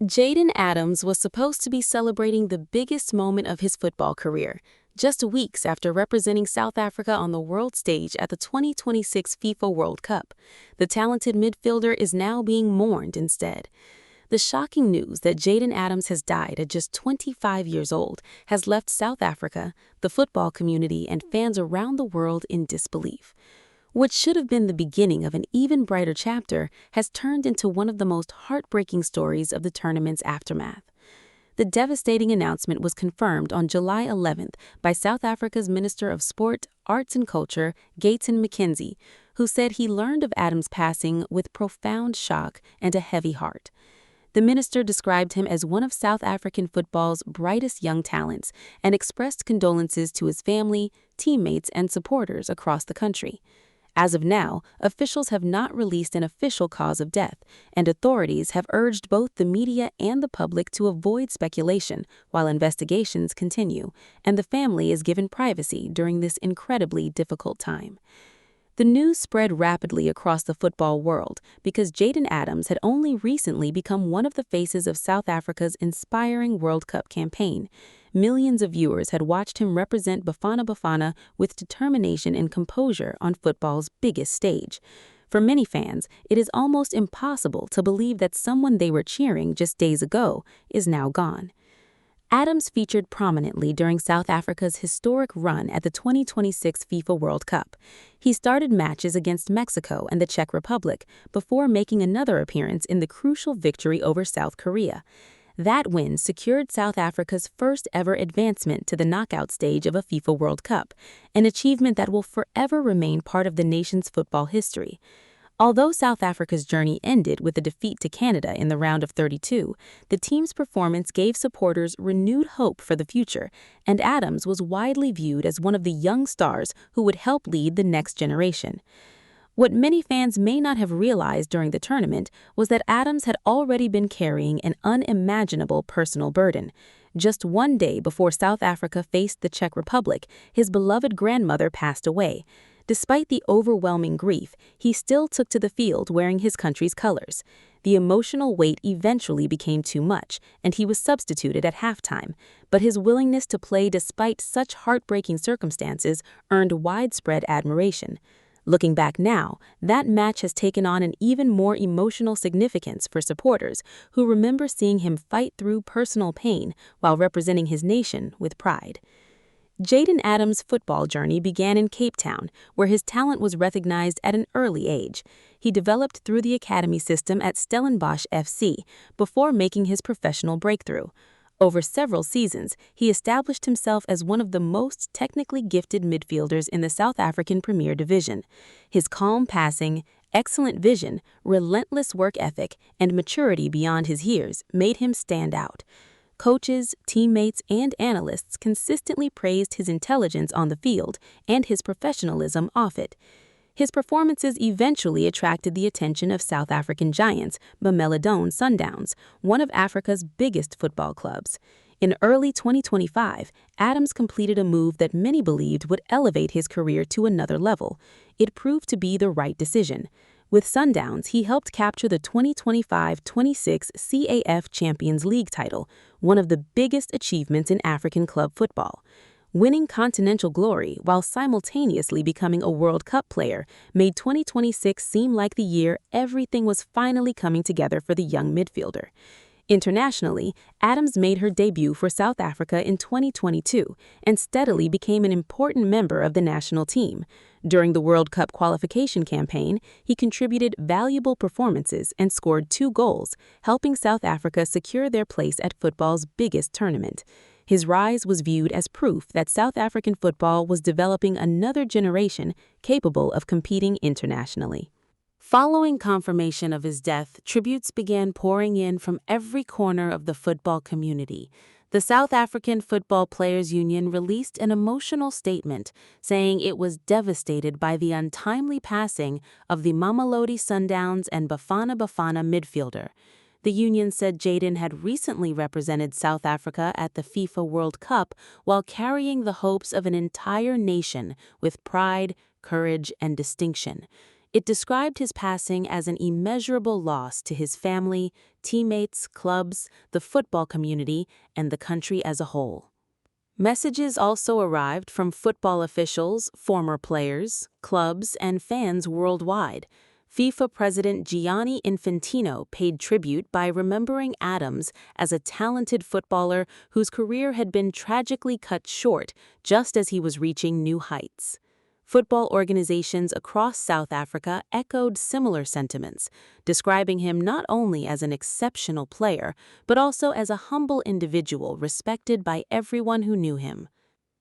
Jayden Adams was supposed to be celebrating the biggest moment of his football career, just weeks after representing South Africa on the world stage at the 2026 FIFA World Cup. The talented midfielder is now being mourned instead. The shocking news that Jayden Adams has died at just 25 years old has left South Africa, the football community, and fans around the world in disbelief. What should have been the beginning of an even brighter chapter has turned into one of the most heartbreaking stories of the tournament's aftermath. The devastating announcement was confirmed on July 11th by South Africa's Minister of Sport, Arts and Culture, Jayden Adams, who said he learned of Adams' passing with profound shock and a heavy heart. The minister described him as one of South African football's brightest young talents and expressed condolences to his family, teammates, and supporters across the country. As of now, officials have not released an official cause of death, and authorities have urged both the media and the public to avoid speculation while investigations continue, and the family is given privacy during this incredibly difficult time. The news spread rapidly across the football world because Jayden Adams had only recently become one of the faces of South Africa's inspiring World Cup campaign. Millions of viewers had watched him represent Bafana Bafana with determination and composure on football's biggest stage. For many fans, it is almost impossible to believe that someone they were cheering just days ago is now gone. Adams featured prominently during South Africa's historic run at the 2026 FIFA World Cup. He started matches against Mexico and the Czech Republic before making another appearance in the crucial victory over South Korea. That win secured South Africa's first-ever advancement to the knockout stage of a FIFA World Cup, an achievement that will forever remain part of the nation's football history. Although South Africa's journey ended with a defeat to Canada in the round of 32, the team's performance gave supporters renewed hope for the future, and Adams was widely viewed as one of the young stars who would help lead the next generation. What many fans may not have realized during the tournament was that Adams had already been carrying an unimaginable personal burden. Just one day before South Africa faced the Czech Republic, his beloved grandmother passed away. Despite the overwhelming grief, he still took to the field wearing his country's colors. The emotional weight eventually became too much, and he was substituted at halftime. But his willingness to play despite such heartbreaking circumstances earned widespread admiration. Looking back now, that match has taken on an even more emotional significance for supporters who remember seeing him fight through personal pain while representing his nation with pride. Jayden Adams' football journey began in Cape Town, where his talent was recognized at an early age. He developed through the academy system at Stellenbosch FC before making his professional breakthrough. Over several seasons, he established himself as one of the most technically gifted midfielders in the South African Premier Division. His calm passing, excellent vision, relentless work ethic, and maturity beyond his years made him stand out. Coaches, teammates, and analysts consistently praised his intelligence on the field and his professionalism off it. His performances eventually attracted the attention of South African giants Mamelodi Sundowns, one of Africa's biggest football clubs. In early 2025, Adams completed a move that many believed would elevate his career to another level. It proved to be the right decision. With Sundowns, he helped capture the 2025-26 CAF Champions League title, one of the biggest achievements in African club football. Winning continental glory while simultaneously becoming a World Cup player made 2026 seem like the year everything was finally coming together for the young midfielder. Internationally, Adams made her debut for South Africa in 2022 and steadily became an important member of the national team. During the World Cup qualification campaign, he contributed valuable performances and scored 2 goals, helping South Africa secure their place at football's biggest tournament. His rise was viewed as proof that South African football was developing another generation capable of competing internationally. Following confirmation of his death, tributes began pouring in from every corner of the football community. The South African Football Players Union released an emotional statement saying it was devastated by the untimely passing of the Mamelodi Sundowns and Bafana Bafana midfielder. The union said Jayden had recently represented South Africa at the FIFA World Cup while carrying the hopes of an entire nation with pride, courage, and distinction. It described his passing as an immeasurable loss to his family, teammates, clubs, the football community, and the country as a whole. Messages also arrived from football officials, former players, clubs, and fans worldwide. FIFA President Gianni Infantino paid tribute by remembering Adams as a talented footballer whose career had been tragically cut short just as he was reaching new heights. Football organizations across South Africa echoed similar sentiments, describing him not only as an exceptional player, but also as a humble individual respected by everyone who knew him.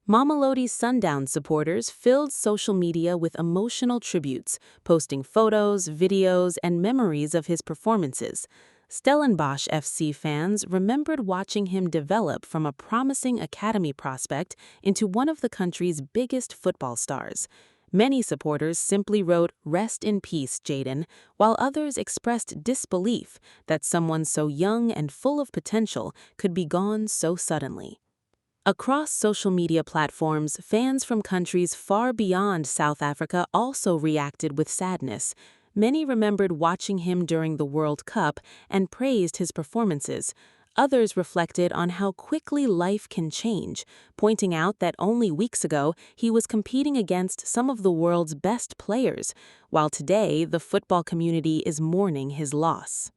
Mamelodi Sundowns supporters filled social media with emotional tributes, posting photos, videos, and memories of his performances. Stellenbosch FC fans remembered watching him develop from a promising academy prospect into one of the country's biggest football stars. Many supporters simply wrote, "Rest in peace, Jayden," while others expressed disbelief that someone so young and full of potential could be gone so suddenly. Across social media platforms, fans from countries far beyond South Africa also reacted with sadness. Many remembered watching him during the World Cup and praised his performances. Others reflected on how quickly life can change, pointing out that only weeks ago he was competing against some of the world's best players, while today the football community is mourning his loss.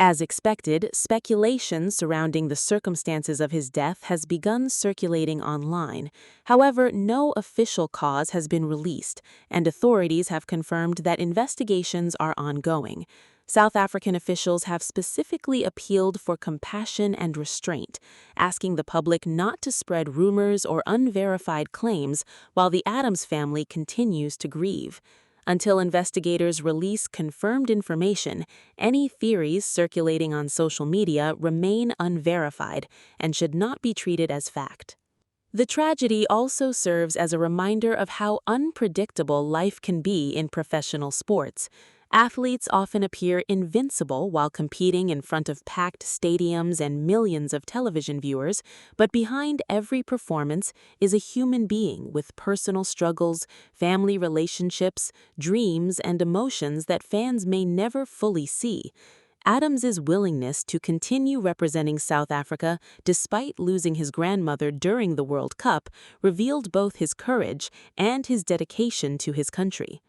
As expected, speculation surrounding the circumstances of his death has begun circulating online. However, no official cause has been released, and authorities have confirmed that investigations are ongoing. South African officials have specifically appealed for compassion and restraint, asking the public not to spread rumors or unverified claims while the Adams family continues to grieve. Until investigators release confirmed information, any theories circulating on social media remain unverified and should not be treated as fact. The tragedy also serves as a reminder of how unpredictable life can be in professional sports. Athletes often appear invincible while competing in front of packed stadiums and millions of television viewers, but behind every performance is a human being with personal struggles, family relationships, dreams, and emotions that fans may never fully see. Adams's willingness to continue representing South Africa despite losing his grandmother during the World Cup revealed both his courage and his dedication to his country.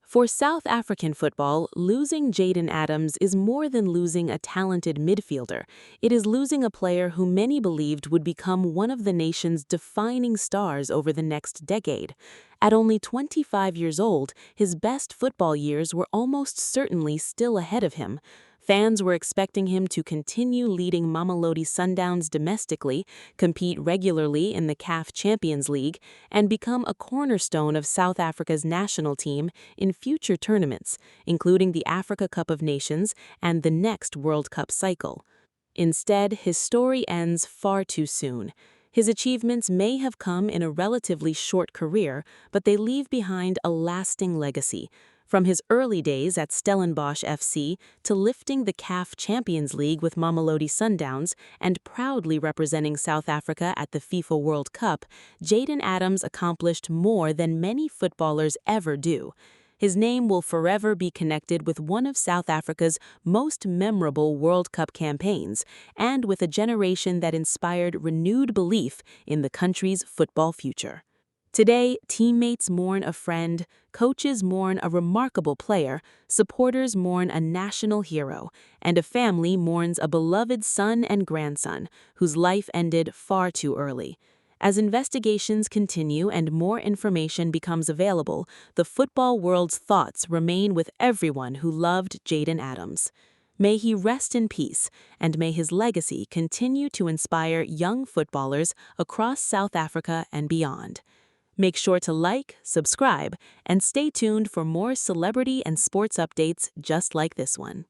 For South African football, losing Jayden Adams is more than losing a talented midfielder. It is losing a player who many believed would become one of the nation's defining stars over the next decade. At only 25 years old, his best football years were almost certainly still ahead of him. Fans were expecting him to continue leading Mamelodi Sundowns domestically, compete regularly in the CAF Champions League, and become a cornerstone of South Africa's national team in future tournaments, including the Africa Cup of Nations and the next World Cup cycle. Instead, his story ends far too soon. His achievements may have come in a relatively short career, but they leave behind a lasting legacy. From his early days at Stellenbosch FC to lifting the CAF Champions League with Mamelodi Sundowns and proudly representing South Africa at the FIFA World Cup, Jayden Adams accomplished more than many footballers ever do. His name will forever be connected with one of South Africa's most memorable World Cup campaigns and with a generation that inspired renewed belief in the country's football future. Today, teammates mourn a friend, coaches mourn a remarkable player, supporters mourn a national hero, and a family mourns a beloved son and grandson whose life ended far too early. As investigations continue and more information becomes available, the football world's thoughts remain with everyone who loved Jayden Adams. May he rest in peace, and may his legacy continue to inspire young footballers across South Africa and beyond. Make sure to like, subscribe, and stay tuned for more celebrity and sports updates just like this one.